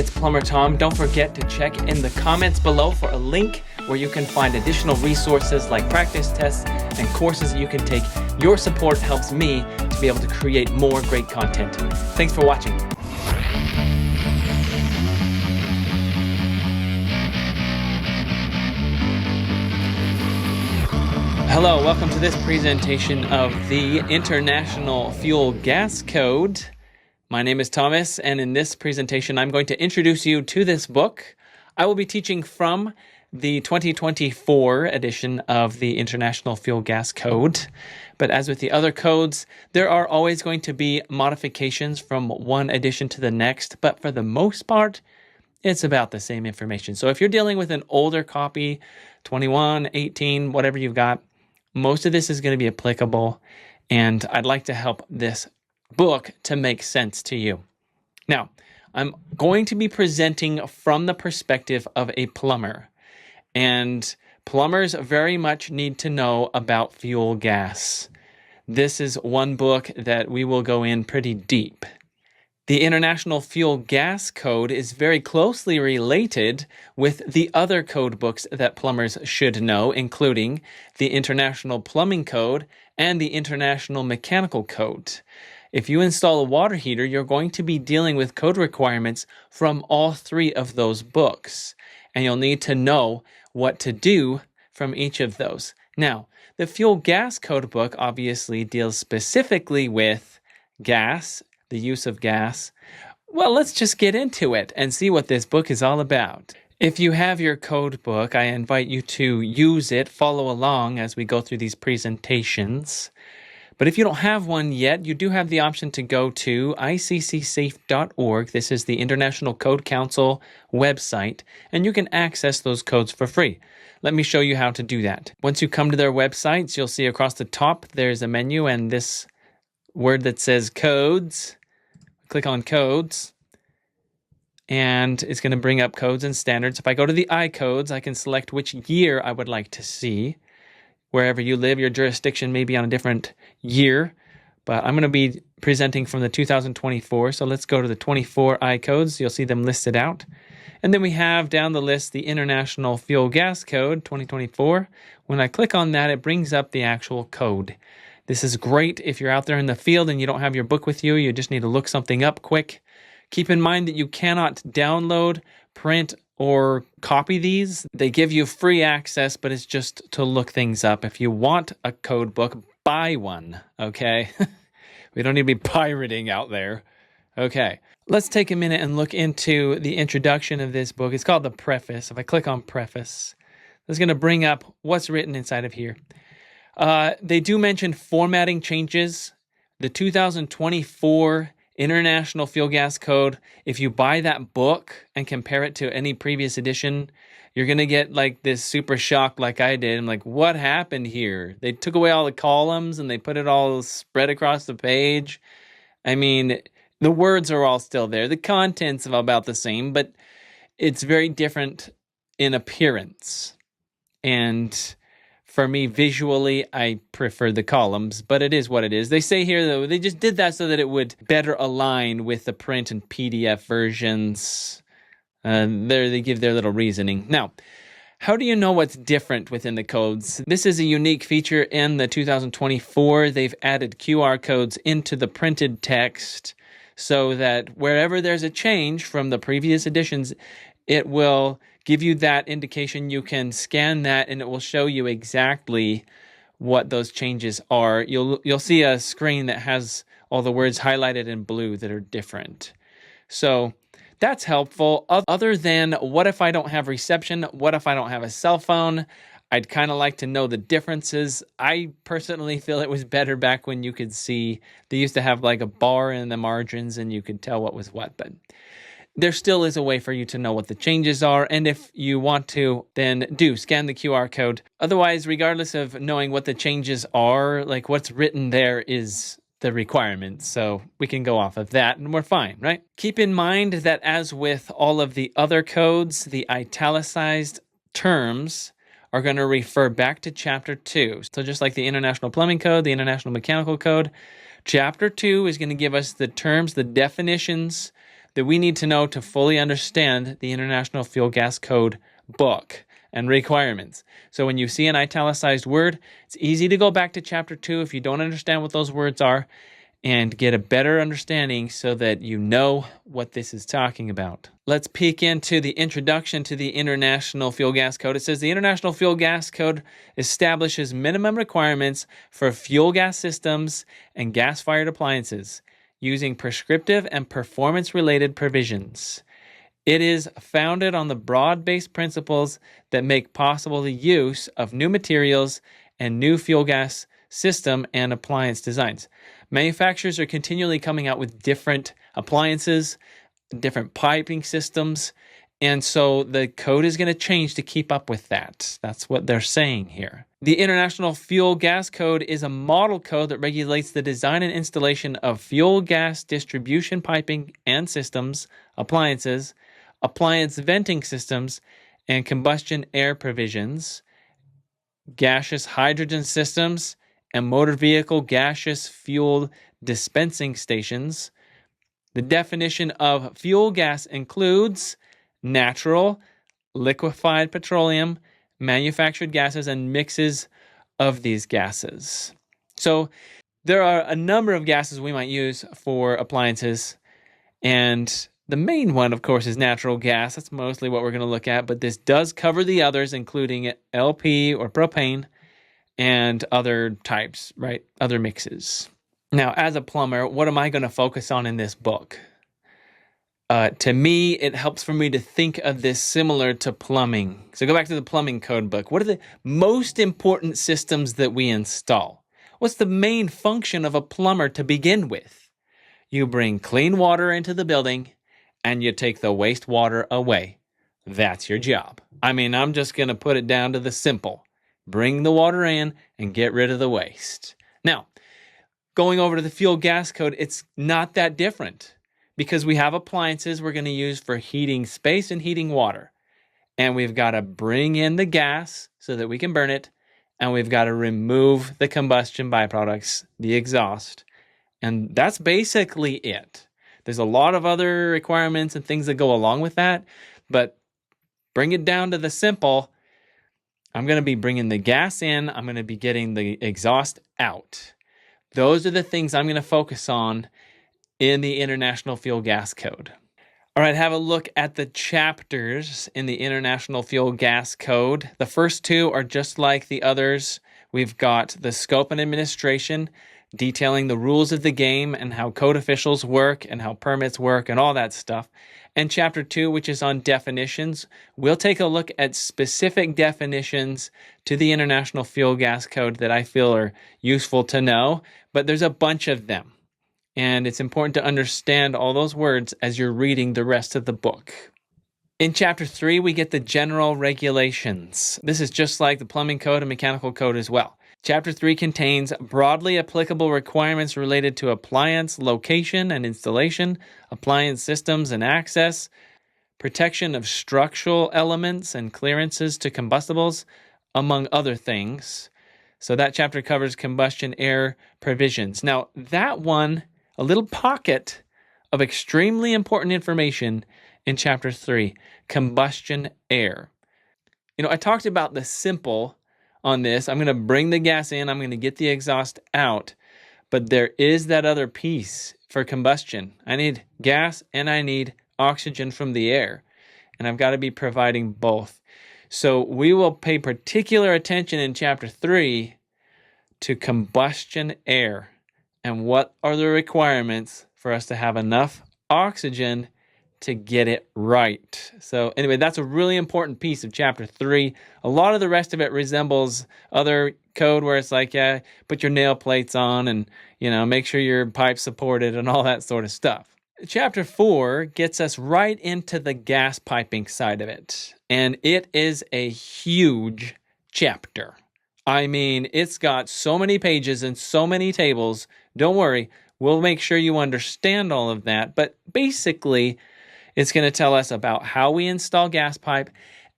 it's Plumber Tom. Don't forget to check in the comments below for a link where you can find additional resources like practice tests and courses that you can take. Your support helps me to be able to create more great content. Thanks for watching. Hello, welcome to this presentation of the International Fuel Gas Code. My name is Thomas, and in this presentation, I'm going to introduce you to this book. I will be teaching from the 2024 edition of the International Fuel Gas Code. But as with the other codes, there are always going to be modifications from one edition to the next, but for the most part, it's about the same information. So if you're dealing with an older copy, 21, 18, whatever you've got, most of this is going to be applicable, and I'd like to help this book to make sense to you. Now, I'm going to be presenting from the perspective of a plumber, and plumbers very much need to know about fuel gas. This is one book that we will go in pretty deep. The International Fuel Gas Code is very closely related with the other code books that plumbers should know, including the International Plumbing Code and the International Mechanical Code. If you install a water heater, you're going to be dealing with code requirements from all three of those books, and you'll need to know what to do from each of those. Now, the Fuel Gas Code book obviously deals specifically with gas, the use of gas. Well, let's just get into it and see what this book is all about. If you have your code book, I invite you to use it, follow along as we go through these presentations. But if you don't have one yet, you do have the option to go to iccsafe.org. This is the International Code Council website, and you can access those codes for free. Let me show you how to do that. Once you come to their websites, you'll see across the top there's a menu and this word that says codes. Click on codes, and it's going to bring up codes and standards. If I go to the I codes, I can select which year I would like to see. Wherever you live, your jurisdiction may be on a different year, but I'm going to be presenting from the 2024, so let's go to the 24 I codes. You'll see them listed out. And then we have down the list the International Fuel Gas Code 2024. When I click on that, it brings up the actual code. This is great if you're out there in the field and you don't have your book with you. You just need to look something up quick. Keep in mind that you cannot download, print, or copy these. They give you free access, but it's just to look things up. If you want a code book, buy one, okay? We don't need to be pirating out there. Okay, let's take a minute and look into the introduction of this book. It's called the preface. If I click on preface, it's going to bring up what's written inside of here. They do mention formatting changes. The 2024 International Fuel Gas Code, if you buy that book and compare it to any previous edition, you're going to get like this super shock like I did. I'm like, what happened here? They took away all the columns and they put it all spread across the page. I mean, the words are all still there. The content's about the same, but it's very different in appearance. And for me, visually, I prefer the columns, but it is what it is. They say here, though, they just did that so that it would better align with the print and PDF versions. There they give their little reasoning. Now, how do you know what's different within the codes? This is a unique feature in the 2024. They've added QR codes into the printed text so that wherever there's a change from the previous editions, it will give you that indication. You can scan that and it will show you exactly what those changes are. You'll see a screen that has all the words highlighted in blue that are different. So that's helpful. Other than what if I don't have reception? What if I don't have a cell phone? I'd kind of like to know the differences. I personally feel it was better back when you could see. They used to have like a bar in the margins and you could tell what was what, but there still is a way for you to know what the changes are, and if you want to, then do scan the QR code. Otherwise, regardless of knowing what the changes are, like what's written there is the requirements, so we can go off of that and we're fine, right? Keep in mind that as with all of the other codes, the italicized terms are going to refer back to Chapter 2. So just like the International Plumbing Code, the International Mechanical Code, Chapter 2 is going to give us the terms, the definitions, that we need to know to fully understand the International Fuel Gas Code book and requirements. So when you see an italicized word, it's easy to go back to Chapter 2 if you don't understand what those words are and get a better understanding so that you know what this is talking about. Let's peek into the introduction to the International Fuel Gas Code. It says the International Fuel Gas Code establishes minimum requirements for fuel gas systems and gas-fired appliances using prescriptive and performance-related provisions. It is founded on the broad-based principles that make possible the use of new materials and new fuel gas system and appliance designs. Manufacturers are continually coming out with different appliances, different piping systems, and so the code is going to change to keep up with that. That's what they're saying here. The International Fuel Gas Code is a model code that regulates the design and installation of fuel gas distribution piping and systems, appliances, appliance venting systems, and combustion air provisions, gaseous hydrogen systems, and motor vehicle gaseous fuel dispensing stations. The definition of fuel gas includes natural, liquefied petroleum, manufactured gases, and mixes of these gases. So there are a number of gases we might use for appliances, and the main one, of course, is natural gas. That's mostly what we're going to look at, but this does cover the others, including LP or propane and other types, right? Other mixes. Now, as a plumber, what am I going to focus on in this book? To me, it helps for me to think of this similar to plumbing. So go back to the plumbing code book. What are the most important systems that we install? What's the main function of a plumber to begin with? You bring clean water into the building and you take the wastewater away. That's your job. I mean, I'm just going to put it down to the simple. Bring the water in and get rid of the waste. Now, going over to the fuel gas code, it's not that different because we have appliances we're going to use for heating space and heating water. And we've got to bring in the gas so that we can burn it. And we've got to remove the combustion byproducts, the exhaust. And that's basically it. There's a lot of other requirements and things that go along with that, but bring it down to the simple. I'm going to be bringing the gas in. I'm going to be getting the exhaust out. Those are the things I'm going to focus on in the International Fuel Gas Code. All right, have a look at the chapters in the International Fuel Gas Code. The first two are just like the others. We've got the scope and administration, detailing the rules of the game and how code officials work and how permits work and all that stuff. And Chapter 2, which is on definitions, we'll take a look at specific definitions to the International Fuel Gas Code that I feel are useful to know, but there's a bunch of them. And it's important to understand all those words as you're reading the rest of the book. In Chapter 3, we get the general regulations. This is just like the plumbing code and mechanical code as well. Chapter 3 contains broadly applicable requirements related to appliance location and installation, appliance systems and access, protection of structural elements and clearances to combustibles, among other things. So that chapter covers combustion air provisions. Now, that one, a little pocket of extremely important information in Chapter 3, combustion air. You know, I talked about the simple on this. I'm going to bring the gas in, I'm going to get the exhaust out, but there is that other piece for combustion. I need gas and I need oxygen from the air, and I've got to be providing both. So we will pay particular attention in Chapter 3 to combustion air and what are the requirements for us to have enough oxygen to get it right. So anyway, that's a really important piece of Chapter 3. A lot of the rest of it resembles other code where it's like, yeah, put your nail plates on and, make sure your pipe's supported and all that sort of stuff. Chapter 4 gets us right into the gas piping side of it. And it is a huge chapter. I mean, it's got so many pages and so many tables. Don't worry, we'll make sure you understand all of that. But basically, it's going to tell us about how we install gas pipe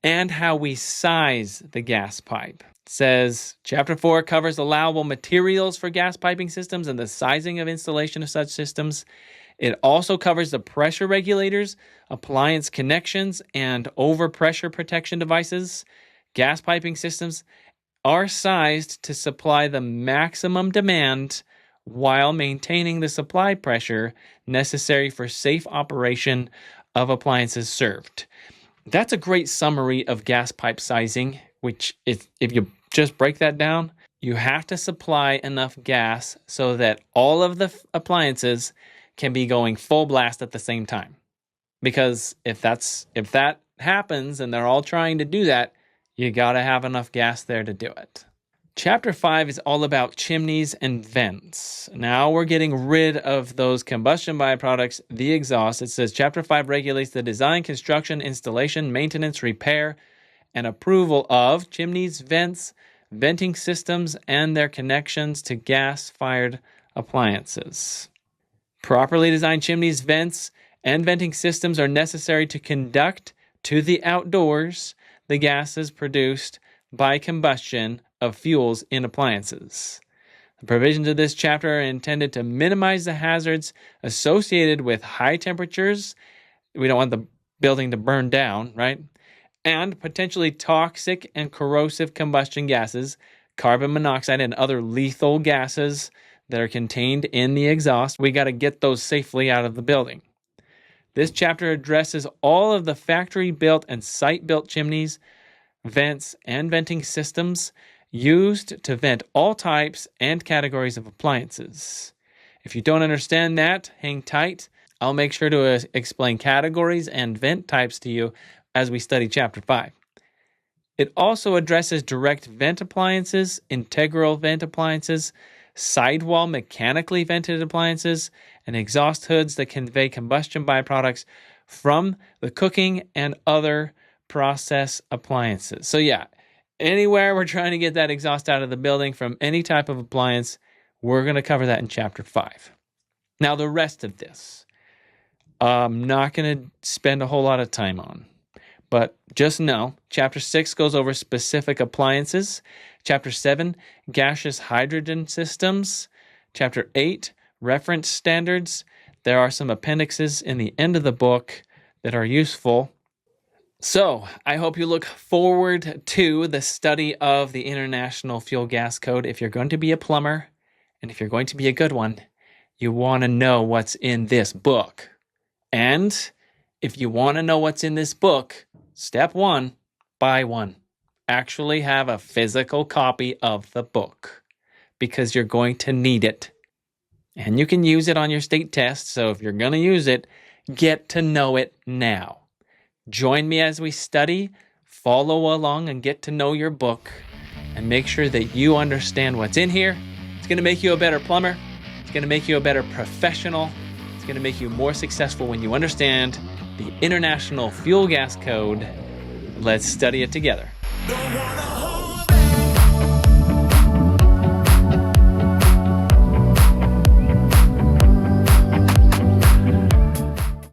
and how we size the gas pipe. It says, Chapter 4 covers allowable materials for gas piping systems and the sizing of installation of such systems. It also covers the pressure regulators, appliance connections, and overpressure protection devices. Gas piping systems are sized to supply the maximum demand while maintaining the supply pressure necessary for safe operation of appliances served. That's a great summary of gas pipe sizing, which is, if you just break that down, you have to supply enough gas so that all of the appliances can be going full blast at the same time. Because if that happens and they're all trying to do that, you got to have enough gas there to do it. Chapter 5 is all about chimneys and vents. Now we're getting rid of those combustion byproducts, the exhaust. It says Chapter 5 regulates the design, construction, installation, maintenance, repair, and approval of chimneys, vents, venting systems, and their connections to gas-fired appliances. Properly designed chimneys, vents, and venting systems are necessary to conduct to the outdoors the gases produced by combustion of fuels in appliances. The provisions of this chapter are intended to minimize the hazards associated with high temperatures. We don't want the building to burn down, right? And potentially toxic and corrosive combustion gases, carbon monoxide, and other lethal gases that are contained in the exhaust. We got to get those safely out of the building. This chapter addresses all of the factory-built and site-built chimneys, vents, and venting systems used to vent all types and categories of appliances. If you don't understand that, hang tight. I'll make sure to explain categories and vent types to you as we study Chapter 5. It also addresses direct vent appliances, integral vent appliances, sidewall mechanically vented appliances, and exhaust hoods that convey combustion byproducts from the cooking and other process appliances. So yeah, anywhere we're trying to get that exhaust out of the building from any type of appliance, we're going to cover that in Chapter 5. Now, the rest of this, I'm not going to spend a whole lot of time on. But just know, Chapter 6 goes over specific appliances. Chapter 7, gaseous hydrogen systems. Chapter 8, reference standards. There are some appendixes in the end of the book that are useful. So, I hope you look forward to the study of the International Fuel Gas Code. If you're going to be a plumber, and if you're going to be a good one, you want to know what's in this book. And if you want to know what's in this book, step 1, buy one. Actually have a physical copy of the book because you're going to need it. And you can use it on your state test, so if you're going to use it, get to know it now. Join me as we study, follow along, and get to know your book, and make sure that you understand what's in here. It's going to make you a better plumber. It's going to make you a better professional. It's going to make you more successful when you understand the International Fuel Gas Code. Let's study it together.